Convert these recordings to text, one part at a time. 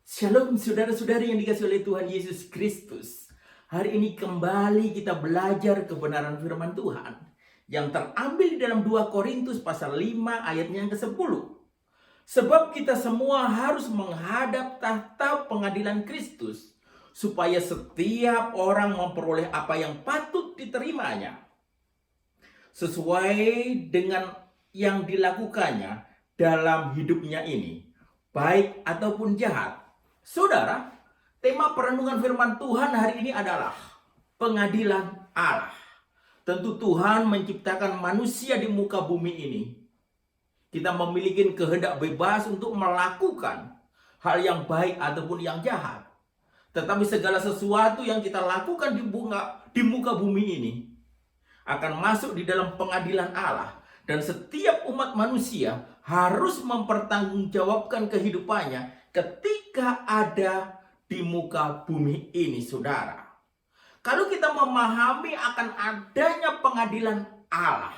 Shalom saudara-saudari yang dikasihi oleh Tuhan Yesus Kristus. Hari ini kembali kita belajar kebenaran firman Tuhan yang terambil di dalam 2 Korintus pasal 5 ayatnya yang ke-10. Sebab kita semua harus menghadap tahta pengadilan Kristus, supaya setiap orang memperoleh apa yang patut diterimanya, sesuai dengan yang dilakukannya dalam hidupnya ini, baik ataupun jahat. Saudara, tema perenungan firman Tuhan hari ini adalah pengadilan Allah. Tentu Tuhan menciptakan manusia di muka bumi ini. Kita memiliki kehendak bebas untuk melakukan hal yang baik ataupun yang jahat. Tetapi segala sesuatu yang kita lakukan di muka bumi ini akan masuk di dalam pengadilan Allah. Dan setiap umat manusia harus mempertanggungjawabkan kehidupannya ketika ada di muka bumi ini, saudara. Kalau kita memahami akan adanya pengadilan Allah,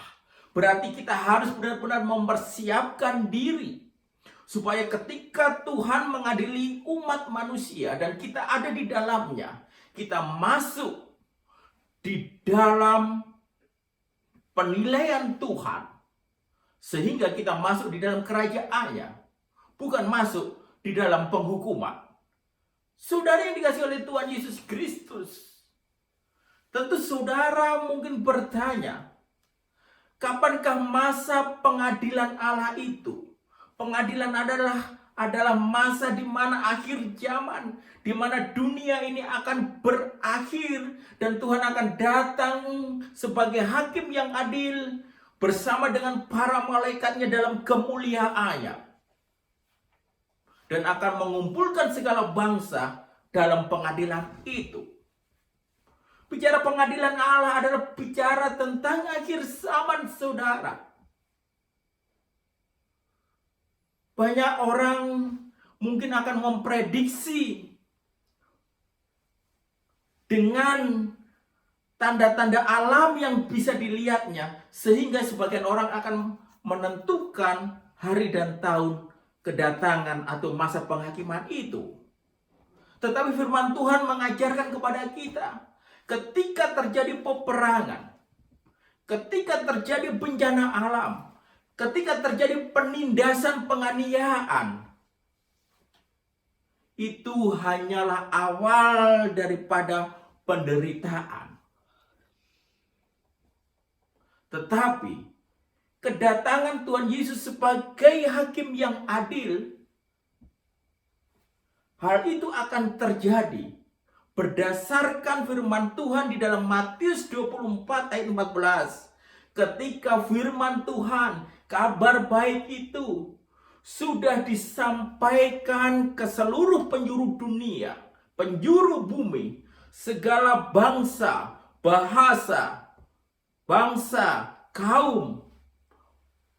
berarti kita harus benar-benar mempersiapkan diri supaya ketika Tuhan mengadili umat manusia dan kita ada di dalamnya, kita masuk di dalam penilaian Tuhan, sehingga kita masuk di dalam kerajaannya, bukan masuk di dalam penghukuman. Saudara yang dikasihi oleh Tuhan Yesus Kristus, tentu saudara mungkin bertanya, kapankah masa pengadilan Allah itu? Pengadilan adalah masa di mana akhir zaman, di mana dunia ini akan berakhir dan Tuhan akan datang sebagai hakim yang adil bersama dengan para malaikatnya dalam kemuliaannya, dan akan mengumpulkan segala bangsa dalam pengadilan itu. Bicara pengadilan Allah adalah bicara tentang akhir zaman, saudara. Banyak orang mungkin akan memprediksi dengan tanda-tanda alam yang bisa dilihatnya, sehingga sebagian orang akan menentukan hari dan tahun kedatangan atau masa penghakiman itu. Tetapi firman Tuhan mengajarkan kepada kita, ketika terjadi peperangan, ketika terjadi bencana alam, ketika terjadi penindasan, penganiayaan, itu hanyalah awal daripada penderitaan. Tetapi kedatangan Tuhan Yesus sebagai hakim yang adil, hal itu akan terjadi berdasarkan firman Tuhan di dalam Matius 24 ayat 14. Ketika firman Tuhan, kabar baik itu sudah disampaikan ke seluruh penjuru dunia, penjuru bumi, segala bangsa, bahasa, kaum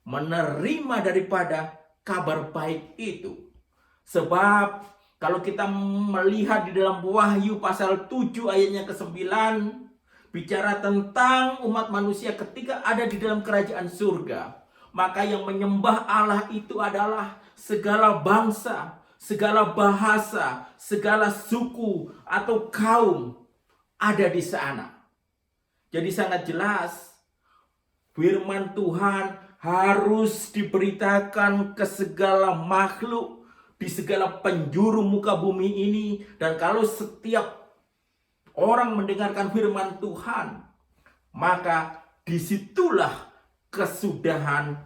menerima daripada kabar baik itu. Sebab kalau kita melihat di dalam Wahyu pasal 7 ayatnya ke-9, bicara tentang umat manusia ketika ada di dalam kerajaan surga, maka yang menyembah Allah itu adalah segala bangsa, segala bahasa, segala suku atau kaum ada di sana. Jadi sangat jelas firman Tuhan harus diberitakan ke segala makhluk di segala penjuru muka bumi ini. Dan kalau setiap orang mendengarkan firman Tuhan, maka disitulah kesudahan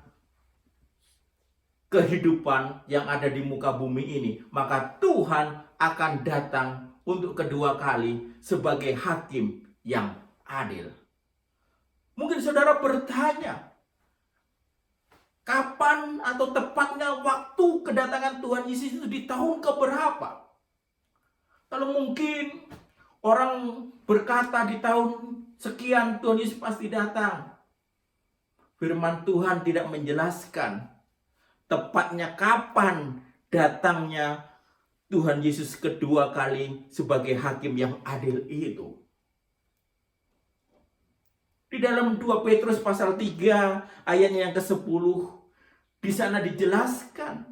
kehidupan yang ada di muka bumi ini. Maka Tuhan akan datang untuk kedua kali sebagai hakim yang adil. Mungkin saudara bertanya, kapan atau tepatnya waktu kedatangan Tuhan Yesus itu di tahun keberapa? Kalau mungkin orang berkata di tahun sekian Tuhan Yesus pasti datang, firman Tuhan tidak menjelaskan tepatnya kapan datangnya Tuhan Yesus kedua kali sebagai hakim yang adil itu. Di dalam 2 Petrus pasal 3 ayatnya yang ke-10, di sana dijelaskan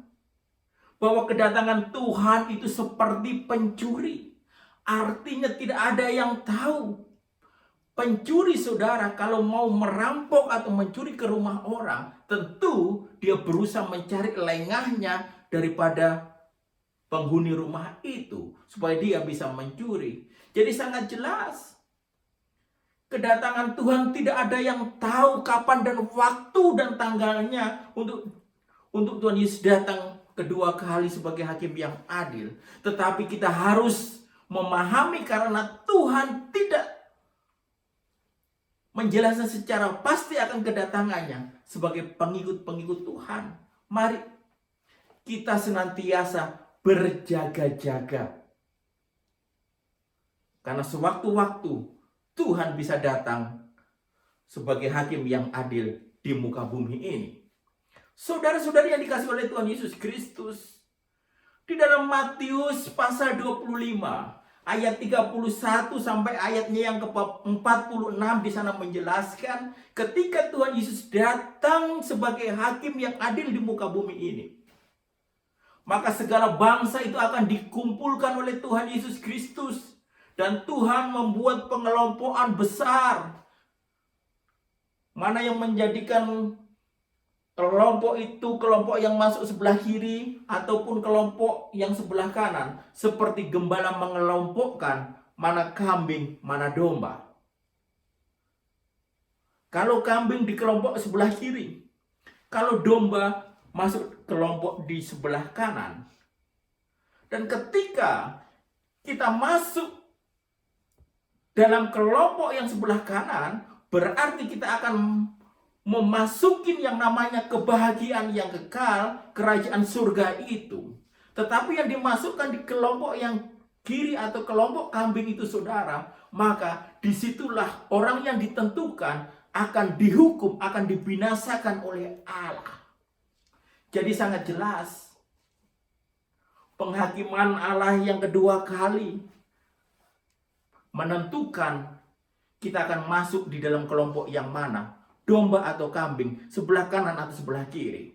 bahwa kedatangan Tuhan itu seperti pencuri. Artinya tidak ada yang tahu. Pencuri, saudara, kalau mau merampok atau mencuri ke rumah orang, tentu dia berusaha mencari lengahnya daripada penghuni rumah itu, supaya dia bisa mencuri. Jadi sangat jelas, kedatangan Tuhan tidak ada yang tahu kapan dan waktu dan tanggalnya untuk Tuhan Yesus datang kedua kali sebagai hakim yang adil. Tetapi kita harus memahami karena Tuhan tidak menjelaskan secara pasti akan kedatangannya sebagai pengikut-pengikut Tuhan. Mari kita senantiasa berjaga-jaga. Karena sewaktu-waktu Tuhan bisa datang sebagai hakim yang adil di muka bumi ini. Saudara-saudari yang dikasihi oleh Tuhan Yesus Kristus, di dalam Matius pasal 25 ayat 31 sampai ayatnya yang ke-46 di sana menjelaskan ketika Tuhan Yesus datang sebagai hakim yang adil di muka bumi ini, maka segala bangsa itu akan dikumpulkan oleh Tuhan Yesus Kristus, dan Tuhan membuat pengelompokan besar. Mana yang menjadikan kelompok itu kelompok yang masuk sebelah kiri ataupun kelompok yang sebelah kanan, seperti gembala mengelompokkan mana kambing, mana domba. Kalau kambing di kelompok sebelah kiri, kalau domba masuk kelompok di sebelah kanan. Dan ketika kita masuk dalam kelompok yang sebelah kanan, berarti kita akan memasukin yang namanya kebahagiaan yang kekal, kerajaan surga itu. Tetapi yang dimasukkan di kelompok yang kiri atau kelompok kambing itu, saudara, maka disitulah orang yang ditentukan akan dihukum, akan dibinasakan oleh Allah. Jadi sangat jelas, penghakiman Allah yang kedua kali menentukan kita akan masuk di dalam kelompok yang mana, domba atau kambing, sebelah kanan atau sebelah kiri.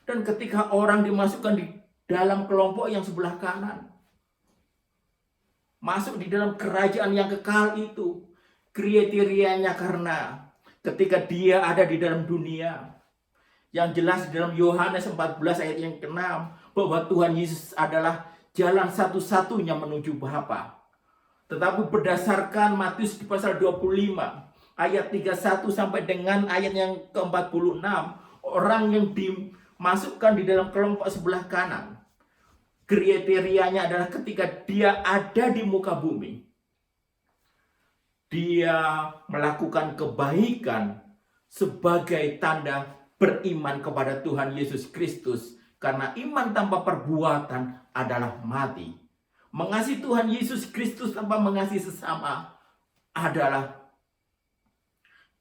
Dan ketika orang dimasukkan di dalam kelompok yang sebelah kanan, masuk di dalam kerajaan yang kekal itu, kriterianya karena ketika dia ada di dalam dunia, yang jelas di dalam Yohanes 14 ayat yang ke-6, bahwa Tuhan Yesus adalah jalan satu-satunya menuju Bapa. Tetapi berdasarkan Matius di pasal 25 ayat 31 sampai dengan ayat yang ke-46, orang yang dimasukkan di dalam kelompok sebelah kanan, kriterianya adalah ketika dia ada di muka bumi, dia melakukan kebaikan sebagai tanda beriman kepada Tuhan Yesus Kristus, karena iman tanpa perbuatan adalah mati. Mengasihi Tuhan Yesus Kristus tanpa mengasihi sesama adalah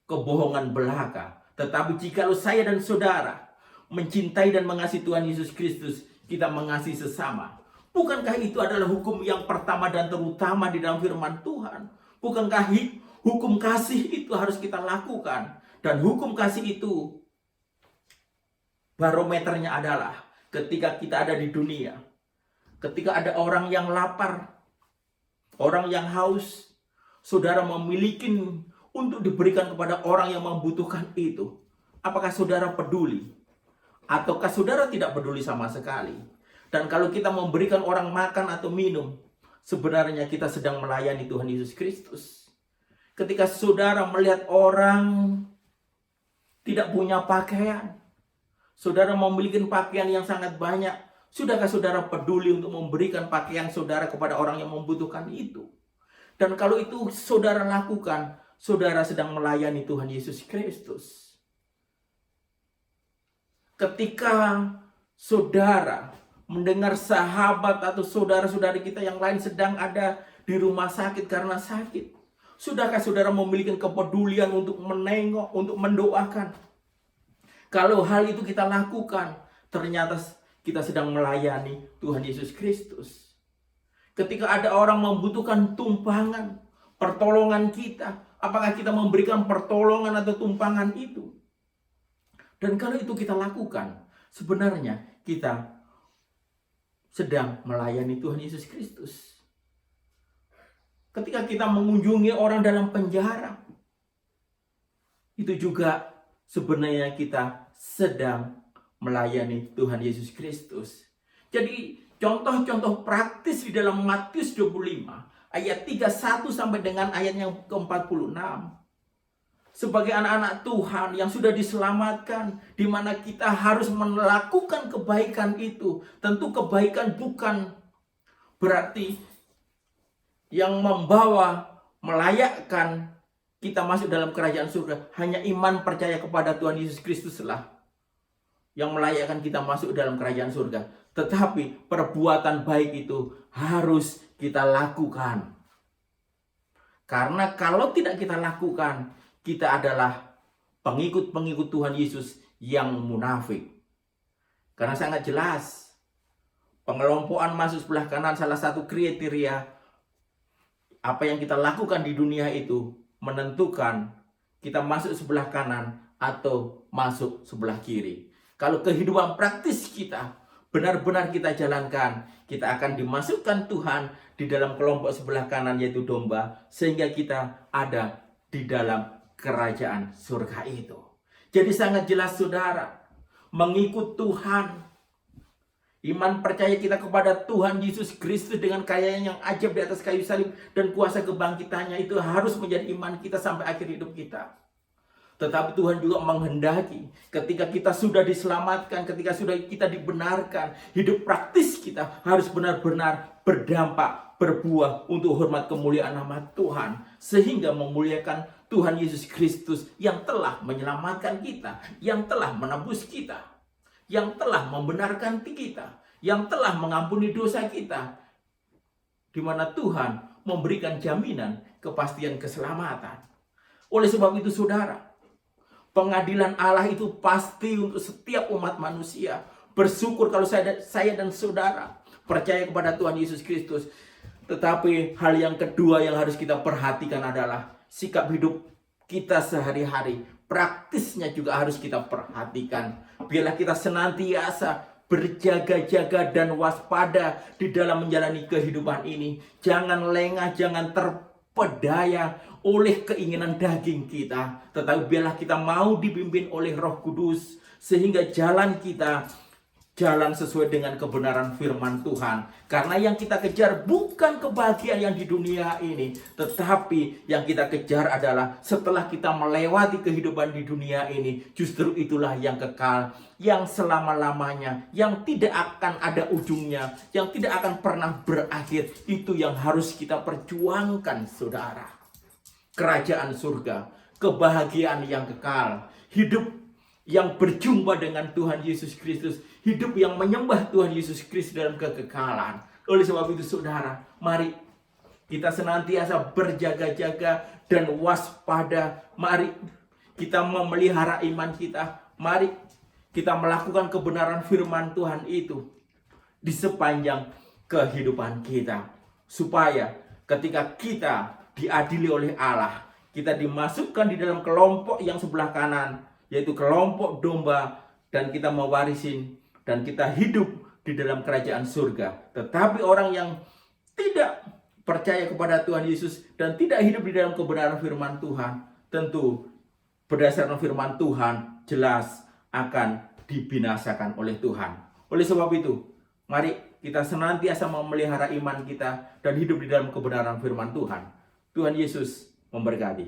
kebohongan belaka. Tetapi jikalau saya dan saudara mencintai dan mengasihi Tuhan Yesus Kristus, kita mengasihi sesama. Bukankah itu adalah hukum yang pertama dan terutama di dalam firman Tuhan? Bukankah hukum kasih itu harus kita lakukan? Dan hukum kasih itu barometernya adalah ketika kita ada di dunia, ketika ada orang yang lapar, orang yang haus, saudara memiliki untuk diberikan kepada orang yang membutuhkan itu. Apakah saudara peduli? Ataukah saudara tidak peduli sama sekali? Dan kalau kita memberikan orang makan atau minum, sebenarnya kita sedang melayani Tuhan Yesus Kristus. Ketika saudara melihat orang tidak punya pakaian, saudara memiliki pakaian yang sangat banyak, sudahkah saudara peduli untuk memberikan pakaian saudara kepada orang yang membutuhkan itu? Dan kalau itu saudara lakukan, saudara sedang melayani Tuhan Yesus Kristus. Ketika saudara mendengar sahabat atau saudara-saudari kita yang lain sedang ada di rumah sakit karena sakit, sudahkah saudara memiliki kepedulian untuk menengok, untuk mendoakan? Kalau hal itu kita lakukan, ternyata kita sedang melayani Tuhan Yesus Kristus. Ketika ada orang membutuhkan tumpangan, pertolongan kita, apakah kita memberikan pertolongan atau tumpangan itu? Dan kalau itu kita lakukan, sebenarnya kita sedang melayani Tuhan Yesus Kristus. Ketika kita mengunjungi orang dalam penjara, itu juga sebenarnya kita sedang melayani Tuhan Yesus Kristus. Jadi contoh-contoh praktis di dalam Matius 25 ayat 31 sampai dengan ayat yang ke-46. Sebagai anak-anak Tuhan yang sudah diselamatkan, di mana kita harus melakukan kebaikan itu. Tentu kebaikan bukan berarti yang membawa, melayakkan kita masuk dalam kerajaan surga. Hanya iman percaya kepada Tuhan Yesus Kristuslah yang melayakkan kita masuk dalam kerajaan surga. Tetapi perbuatan baik itu harus kita lakukan. Karena kalau tidak kita lakukan, kita adalah pengikut-pengikut Tuhan Yesus yang munafik. Karena sangat jelas, pengelompokan masuk sebelah kanan salah satu kriteria apa yang kita lakukan di dunia itu menentukan kita masuk sebelah kanan atau masuk sebelah kiri. Kalau kehidupan praktis kita benar-benar kita jalankan, kita akan dimasukkan Tuhan di dalam kelompok sebelah kanan yaitu domba, sehingga kita ada di dalam kerajaan surga itu. Jadi sangat jelas saudara, mengikut Tuhan, iman percaya kita kepada Tuhan Yesus Kristus dengan karyanya yang ajaib di atas kayu salib dan kuasa kebangkitannya itu harus menjadi iman kita sampai akhir hidup kita. Tetapi Tuhan juga menghendaki ketika kita sudah diselamatkan, ketika sudah kita dibenarkan, hidup praktis kita harus benar-benar berdampak, berbuah untuk hormat kemuliaan nama Tuhan, sehingga memuliakan Tuhan Yesus Kristus yang telah menyelamatkan kita, yang telah menebus kita, yang telah membenarkan kita, yang telah mengampuni dosa kita, di mana Tuhan memberikan jaminan kepastian keselamatan. Oleh sebab itu saudara, pengadilan Allah itu pasti untuk setiap umat manusia. Bersyukur kalau saya dan saudara percaya kepada Tuhan Yesus Kristus. Tetapi hal yang kedua yang harus kita perhatikan adalah sikap hidup kita sehari-hari. Praktisnya juga harus kita perhatikan. Biarlah kita senantiasa berjaga-jaga dan waspada di dalam menjalani kehidupan ini. Jangan lengah, jangan terpedaya oleh keinginan daging kita. Tetapi biarlah kita mau dipimpin oleh Roh Kudus, sehingga jalan kita jalan sesuai dengan kebenaran firman Tuhan. Karena yang kita kejar bukan kebahagiaan yang di dunia ini, tetapi yang kita kejar adalah setelah kita melewati kehidupan di dunia ini, justru itulah yang kekal, yang selama-lamanya, yang tidak akan ada ujungnya, yang tidak akan pernah berakhir. Itu yang harus kita perjuangkan saudara. Kerajaan surga, kebahagiaan yang kekal, hidup yang berjumpa dengan Tuhan Yesus Kristus, hidup yang menyembah Tuhan Yesus Kristus dalam kekekalan. Oleh sebab itu saudara, mari kita senantiasa berjaga-jaga dan waspada. Mari kita memelihara iman kita. Mari kita melakukan kebenaran firman Tuhan itu di sepanjang kehidupan kita, supaya ketika kita diadili oleh Allah, kita dimasukkan di dalam kelompok yang sebelah kanan, yaitu kelompok domba, dan kita mewarisin dan kita hidup di dalam kerajaan surga. Tetapi orang yang tidak percaya kepada Tuhan Yesus dan tidak hidup di dalam kebenaran firman Tuhan, tentu berdasarkan firman Tuhan jelas akan dibinasakan oleh Tuhan. Oleh sebab itu, mari kita senantiasa memelihara iman kita dan hidup di dalam kebenaran firman Tuhan. Tuhan Yesus memberkati.